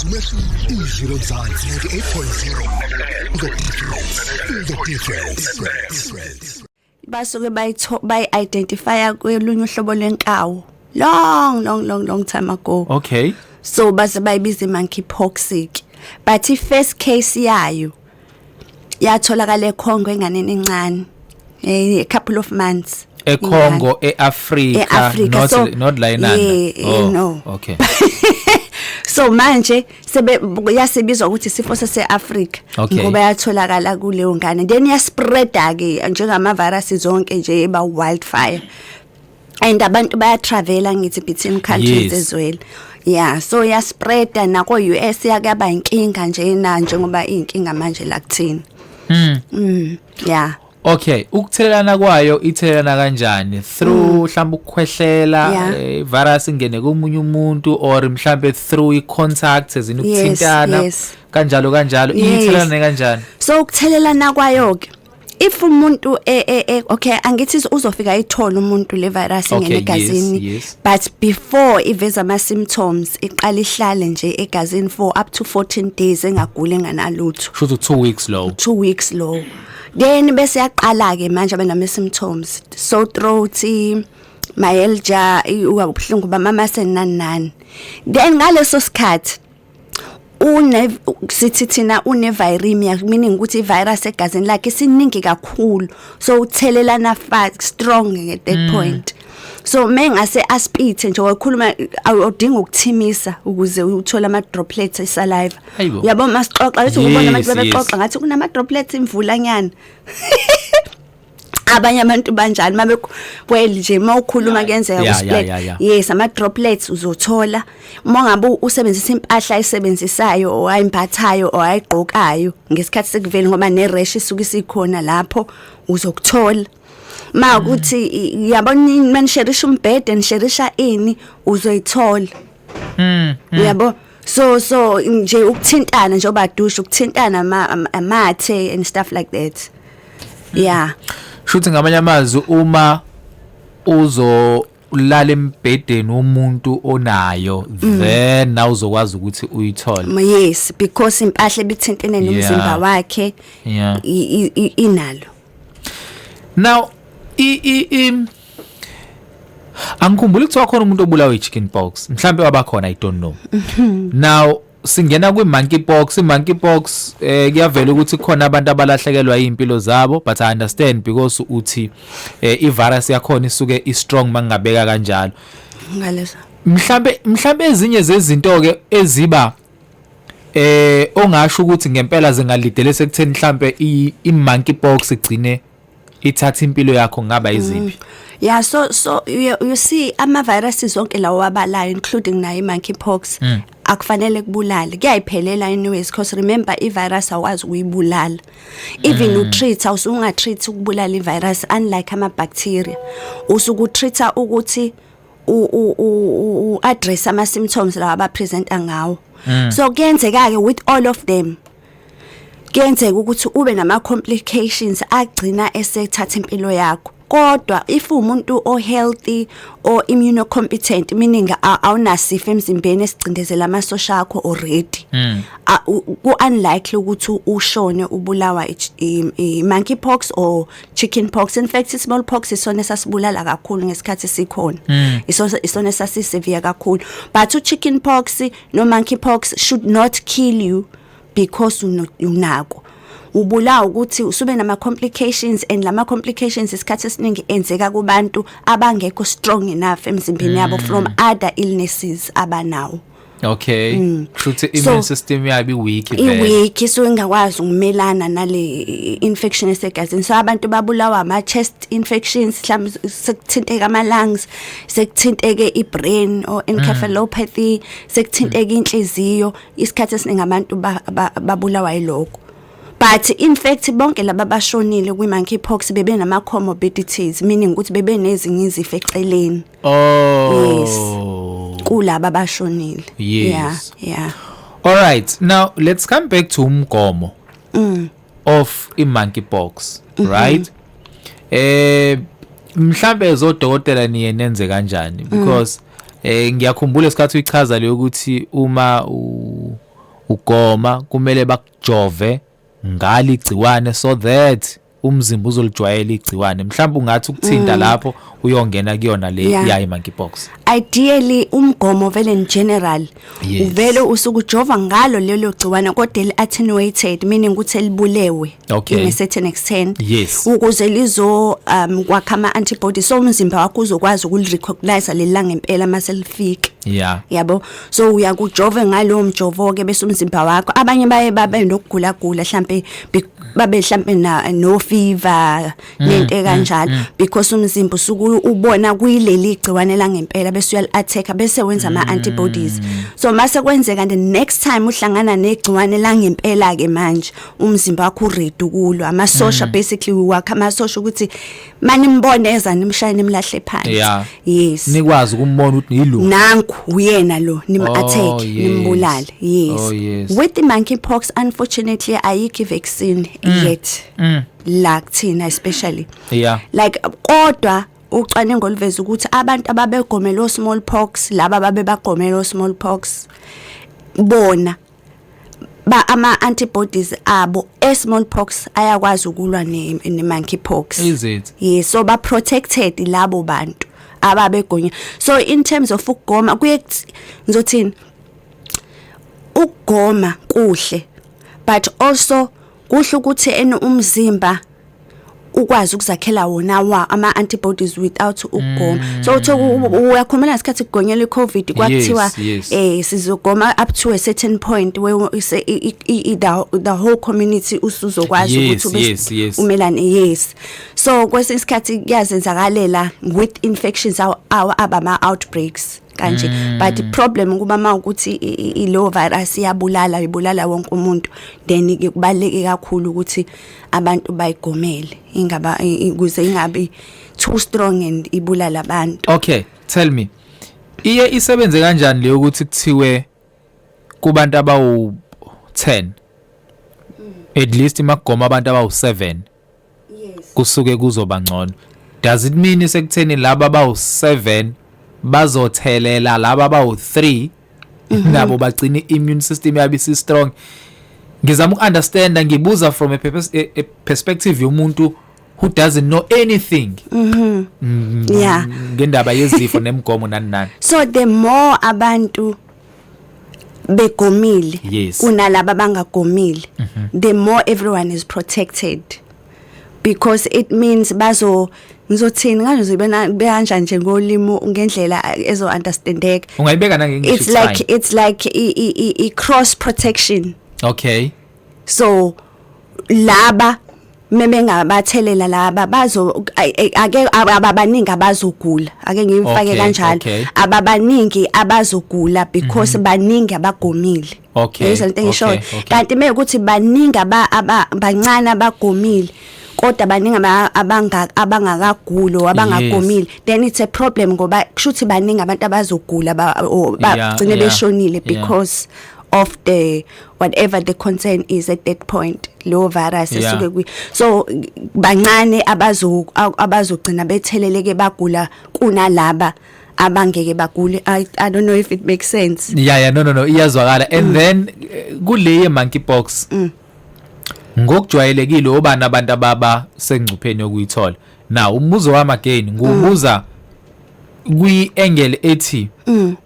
Izilo Mzansi 98.0 the details. Basuke bayi-identifya kwelunye uhlobo lwenkawu long time ago. Okay. So base bayibiza monkeypox. But first case yayo yatholakala eCongo enganeni encane a couple of months. eCongo, eAfrica, not la enana. No. Okay. So manje yasebizwa ukuthi isifo sase-Africa ngoba yatholakala kuleyo ngane then yaspreada ke njengama viruses zonke nje eba wildfire and abantu bayatravela ngithi between countries as well. Yeah, so yaspreada nako US yakaba inkinga nje njengoba inkinga manje la kuthini. Yeah. Okay, ukuthelelana kwayo ithelelana kanjani? Through mhlawumbe ukukhwehlela, virus ingene komunye umuntu or mhlawumbe through icontact ezinokuthintana kanjalo ithelelana kanjani? So ukuthelelana kwayo ke if umuntu okay angithi uzofika ithola umuntu le virus ingene egazini but before iveza ama symptoms iqala ihlale nje egazini for up to 14 days engagule nganalutho. Should 2 weeks low. 2 weeks low. Then bese yaqala ke manje abanama symptoms sore throat, myalgia, ubuhlungu bamamase nani. Then ngaleso sikhathi sithi thina viremia meaning ukuthi ivirus egazini lakhe siningi kakhulu so uthelelana fast strong at that point. So mengase aspite nje wakhuluma awudinga ukuthimisa ukuze uthola ama droplets esaliva. Yabo masixoxa lithi ubona abantu bebexoxa ngathi kunama droplets imvula nyana. Abanye abantu banjani mabe well nje mawukhuluma kuyenzeka usplit. Yes, ama droplets uzothola mongabe usebenzisa impahla ayisebenzisayo o ayimbathayo o ayigqokayo ngesikhathi sekuvela ngoba ne rash isuke isikhona lapho uzokuthola. Ma ukuthi yabona manisherisha umbhede nisherisha ini uzoyithola. Yabo so nje ukuthintana nje obadusha ukuthintana amathe and stuff like that. Yeah. Shuthi ngamanye amazwi uma uzolala embhedeni womuntu onayo then now uzokwazi ukuthi uyithole. Yes, because impahla ebithintene nomzimba wakhe inalo. Now angikhumbuli kuthiwa khona umuntu obulawa i-chickenpox mhlambe wabakhona I don't know. Now singena kwi-monkeypox kuyavela ukuthi khona abantu abalahlekelwa impilo zabo but I understand because uthi i-virus yakhona isuke i-strong mangabeka kanjalo. Ngalesa Mhlambe ezinye zezinto ke eziba ongasho ukuthi ngempela zingalidele sekutheni mhlambe i-monkeypox igcine ithatha impilo yakho ngaba iziphi? Yeah, so you see ama viruses zonke lawo abalayo including na i-monkeypox akufanele kubulale kuyayiphelela anyways because remember i-virus awazi ukuyibulala even utreat awusungatreat ukubulala i-virus unlike ama bacteria usukutreata ukuthi address ama symptoms lawa abapresenta ngawo. So kuyenzeka ke with all of them kuyenzeka ukuthi ube nama complications agcina esethatha impilo yakho. Kodwa if umuntu o healthy or immunocompetent meaning awunasifo emzimbeni esicindezela amasosha akho already ku unlikely ukuthi ushone ubulawa i-monkeypox or chickenpox. In fact smallpox isona sasibulala kakhulu ngesikhathi sikhona. Isona sasisevere kakhulu but chickenpox no monkeypox should not kill you because unako ubulawa ukuthi usube nama complications and lama complications isikhathi esiningi enzeka kubantu abangekho strong enough emzimbeni yabo from other illnesses abanawo. Okay. Truth immune system yabi weak weak so ingakwazi ukumelana nale infection esegazini. So abantu babulawa ama chest infections mhlawumbe sekuthinteka ama lungs sekuthinteke ibrain or encephalopathy sekuthinteka inhliziyo isikhathi esiningi abantu babulawa yilokho. But in fact bonke laba bashonile kwi monkeypox bebe nama comorbidities meaning ukuthi bebe nezinye izifo eceleni. Yes. Kulaba bashonile. Yes. Yeah. All right. Now let's come back to umgomo of i-monkeypox, right? Mhlambe ezodokotela niye nenze kanjani because ngiyakhumbula isikhathi uyichaza le ukuthi uma ugoma kumele bakujove ngali igciwane so that umzimba uzolijwayela igciwane. Mhlawumbe ungathi ukuthinta lapho uyongena kuyona le yayi monkeypox. Ideally umgomo vele in general Yes. uvele usukujova ngalo lelo gciwane kodwa attenuated, meaning ukuthi elibulewe Okay. in a certain extent, Yes. ukuze lizo kwakha ama antibodies so umzimba wakho uzokwazi ukulirecognize leli ngempela mase lifika. Yeah. Yabo, so uyakujove ngalo mjovo ke bese umzimba wakho. Abanye babe nokugula mhlambe babe mhlambe no fever nento kanjalo because umzimba usuku ubona kuyileli gciwane la ngempela bese uyali-attack bese wenza ama antibodies. So mase kwenzeka the next time uhlangana negciwane la ngempela ke manje umzimba wakho uready kulo amasosha basically wakha amasosha ukuthi mani mboneza nimshaya nimlahle phansi. Yeah. Yes. Nikwazi ukumbona ukuthi yilo. Nanku uyena lo nim-attack Oh, yes. nimbulale. Yes. Oh, yes. With the monkeypox unfortunately ayikho vaccine yet. La kuthina especially. Yeah. Like kodwa ucwaningo oluveza ukuthi abantu ababegomela smallpox laba babegomela smallpox bona ama antibodies abo smallpox ayakwazi ukulwa ne monkeypox. Is it? Yes, so ba protected labo bantu ababegonya. So in terms of ukugoma kuye ngizothini ukugoma kuhle but also kuhle ukuthi umzimba ukwazi ukuzakhela wona ama antibodies without ukugoma. So uthe uyakhomela isikhathi kugonyela iCovid kwathiwa sizogoma up to a certain point where the whole community usuzokwazi ukuthi umelane. Yes, so kwesinye isikhathi kuyazenzakalela with infections abama outbreaks kanje but the problem kuba mawukuthi ilo virus ibulala wonke umuntu then ke kubaleke kakhulu ukuthi abantu bayigomele ingaba ukuze ingabi too strong and ibulala abantu. Okay, tell me, iye isebenze kanjani leyo ukuthi kuthiwe kubantu abawu 10 at least makugoma abantu abawu 7 Yes. kusuke kuzoba ngcono? Does it mean sekutheni laba abawu 7 bazothelela laba abawu 3 nabo bagcina immune system yabo isi strong? Ngizama ukunderstand, ngibuza from a perspective yomuntu who doesn't know anything. Yeah. Ngendaba yezifo nemgomo nani. So the more abantu begomile kunalaba bangagomile, the more everyone is protected because it means ngizothini ngazibona behanja nje ngolimo ngendlela ezo understandeka. Ungayibeka nangengisho it's like I cross protection. Okay. So laba mebengabathelela laba ake ababaningi abazogula, ake ngimfake kanjalo, ababaningi abazogula because baningi abagomile. Okay. Kanti mekuthi baningi abancane abagomile kodwa baningi abangakagulo abangagomile, then it's a problem ngoba kushuthi baningi abantu abazogula bagcine beshonile because of the whatever the concern is at that point, low virus esuke so bancane abazogcina betheleleke bagula kunalaba abangeke bagule. I don't know if it makes sense. No iyazwakala. And then kuleye monkeypox ngokujwayelekile obani abantu ababa sengcupheni yokuyithola. Now umbuzo wami again ngubuza kwi angle ethi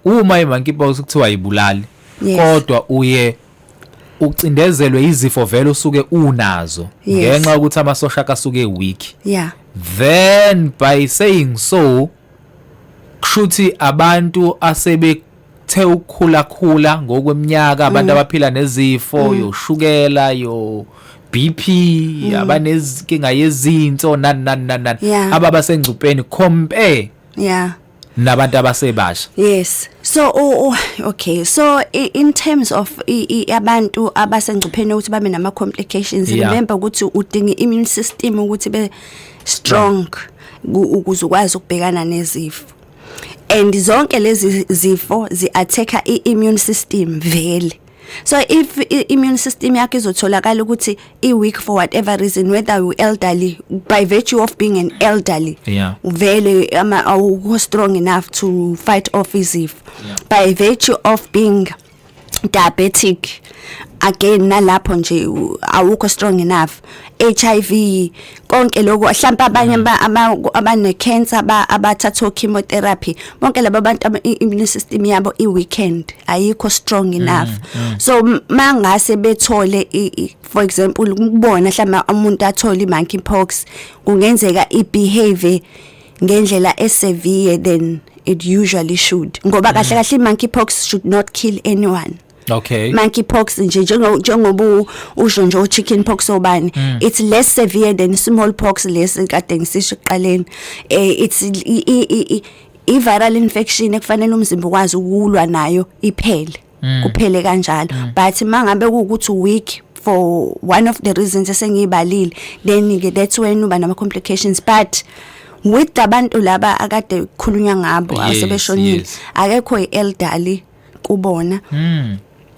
uma i-monkeypox kuthiwa ibulali kodwa uye ucindezelwe izifo vele usuke unazo ngenxa ukuthi amasosha akasuke weak. Then by saying so kushuthi abantu asebethe ukukhula ngokweminyaka, abantu abaphila nezifo yoshukela yo BP abanezinkinga yezinso nani ababa sengcupheni compare nabantu abasebasha. Yes. So okay, so in terms of abantu abasengcupheni ukuthi babe nama complications, remember ukuthi udinga immune system ukuthi be strong ukuze ukwazi ukubhekana nezifo, and zonke lezi zifo zi-attack i-immune system vele. So if immune system yakho izotholakala ukuthi i-weak for whatever reason, whether you elderly, by virtue of being an elderly, vele awukho strong enough to fight off izifo, by virtue of being diabetic again nalapho nje awukho strong enough, HIV konke lokho mhlawumbe abanye abane cancer abathatha chemotherapy bonke laba bantu immune system yabo iweekend ayikho strong enough. So mangase bethole for example ukubona mhlawumbe umuntu athola monkeypox kungenzeka ibehave ngendlela severe than it usually should ngoba kahle kahle monkeypox should not kill anyone. Okay. Monkeypox njengoba usho nje chickenpox obani it's less severe than smallpox lesi kade ngisisho eqaleni. It's I viral infection ekufanele umzimba ukwazi ukulwa nayo iphele kuphele kanjalo but mangabe ukuthi weak for one of the reasons esengibalile then that's when uba nama complications but with abantu laba akade khulunywa ngabo asebeshonile akekho elderly kubona.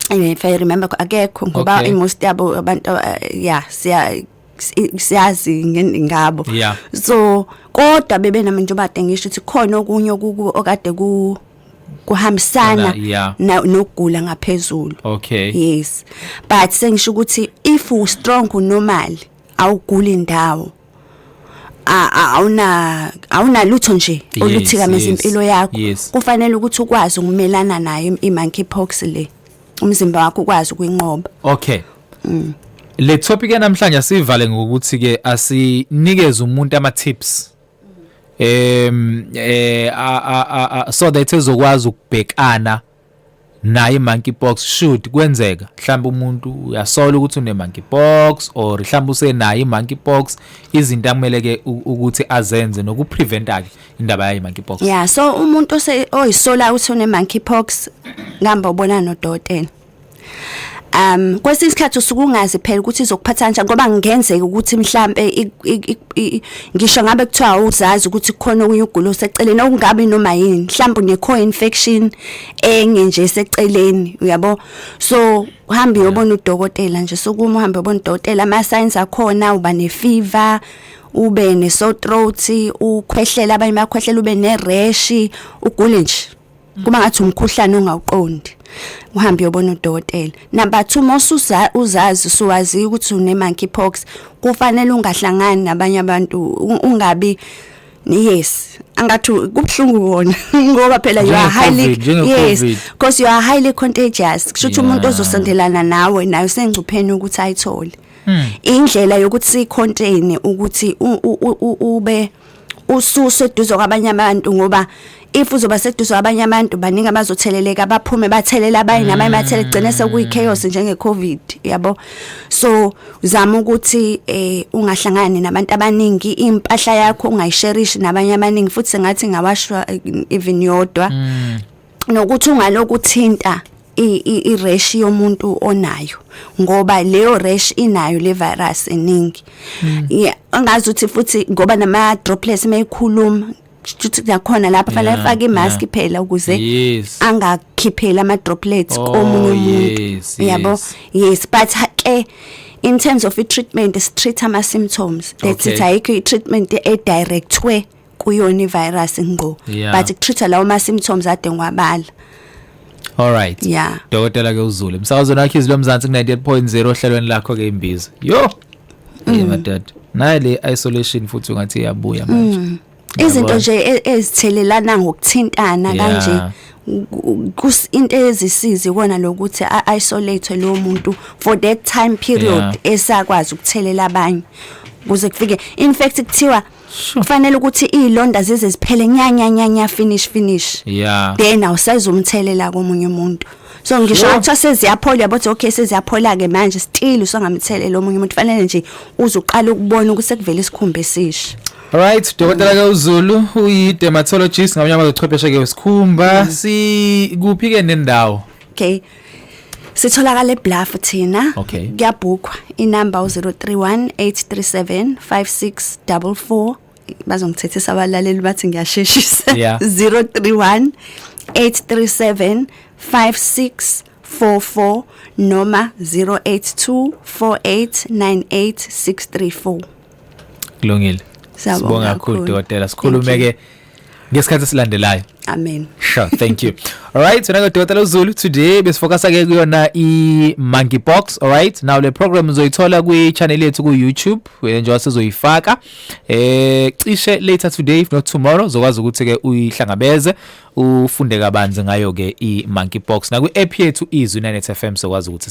If I remember akekho ngoba most yabo abantu siyazi ngabo. So kodwa bebe nami nje bade ngisho ukuthi khona okunye okade kuhambisana nokugula ngaphezulu. Okay. Yes. But sengisho ukuthi if u strong normal awugula indawo awuna lutho nje oluthika mezimpilo yakho kufanele ukuthi ukwazi ukumelana nayo monkeypox le umzimba wakho ukwazi ukuyinqoba. Okay. Le topic namhlanje sivale ngokuthi ke asinikeze umuntu ama tips so that ezokwazi ukubhekana naye monkeypox should kwenzeka mhlawumbe umuntu uyasola ukuthi une monkeypox or mhlawumbe usenaye monkeypox izinto amele ke ukuthi azenze nokupreventa ke indaba yayi monkeypox. Yeah, so umuntu oyisola ukuthi une monkeypox ngamba ubona nodokotela. Kwesinye isikhathi usukungazi phela ukuthi izokuphatha kanjani ngoba ngenzeka ukuthi mhlambe ngisho ngabe kuthiwa uzazi ukuthi khona okunye ugulo seceleni okungabe noma yini mhlambe une co-infection nje eseceleni uyabo. So uhambe uyobona udokotela nje sokuma uhambe ubona udokotela ama signs akhona uba ne fever ube ne sore throat ukhwehlela abanye bakhwehlela ube ne rash ugule nje kuma ngathi umkhuhlane ongawuqondi uhambe uyobona udokotela. Number 2 mosuza uzazi suwazi ukuthi une monkeypox kufanele ungahlangani nabanye abantu ungabi angathi kubhlungu wona ngoba phela you are highly because you are highly contagious kusho umuntu ozosendelana nawe nayo sengcupheni ukuthi ayithole. Indlela yokuthi sicontain ukuthi ube ususe eduze kwabanye abantu ngoba if uzoba seduze kwabanye abantu baningi abazotheleleka baphume bathelela abanye nabanye bathele gcine sekuyichaos njenge COVID yabo. So uzama ukuthi ungahlangani nabantu abaningi impahla yakho ungayisherish nabanye abaningi futhi sengathi ngawashwa even yodwa nokuthi ungalokuthinta i-rash yomuntu onayo ngoba leyo rash inayo le virus eningi. Angazi ukuthi futhi ngoba nama droplets mayikhuluma futhi yakhona lapha fanele afake imask phela ukuze angakhiphela ama droplets komunye umuntu yabo. Yes, but ke in terms of treatment is treat ama symptoms that's it ayikho treatment edirectwe kuyona ivirus ngo but treat lawo ama symptoms ade ngwabala. All right. Yeah. Dokotela ke uZulu. Umsakazo wakhe izilo Mzansi 98.0 ohlelweni lakho ke imbizo. Yo. Madad. Naye le isolation futhi ungathi iyabuya manje. Izinto nje ezithelelana ngokuthintana kanje into ezisiza ikona lokuthi isolate lo muntu for that time period esakwazi ukuthelela abanye kuze kufike in fact kuthiwa kufanele ukuthi izilonda zize ziphele nyanya finish then awusazumthelela komunye umuntu. So ngisho ukuthi seziyaphola yabo okay seziyaphola ke manje still usangamthelela omunye umuntu fanele nje uzuqala ukubona ukuthi sekuvela isikhumba esisha. Alright, Dokotela ke uZulu uyi dermatologist ngamanye abazochwepheshe ke wesikhumba si kuphi ke nendawo. Okay. Sitholakala eBluff thina. Kuyabhukwa inamba 0318375644 bazongithethisa abalaleli bathi ngiyasheshisa 0318375644 noma 0824898634. Kulungile. Sibonga kakhulu Dokotela sikhulume ke ngesikhathi esilandelayo. Amen. Sure, thank you. All right, so now Dr. Zulu today besifocus ke kuyona i-monkeypox. All right, now le program uzoyithola kwi channel yethu ku YouTube njengoba sizoyifaka cishe later today if not tomorrow uzokwazi ukuthi ke uyihlangabeze ufunde kabanzi ngayo ke i-monkeypox na ku app yethu izwi 9FM sokwazi ukuthi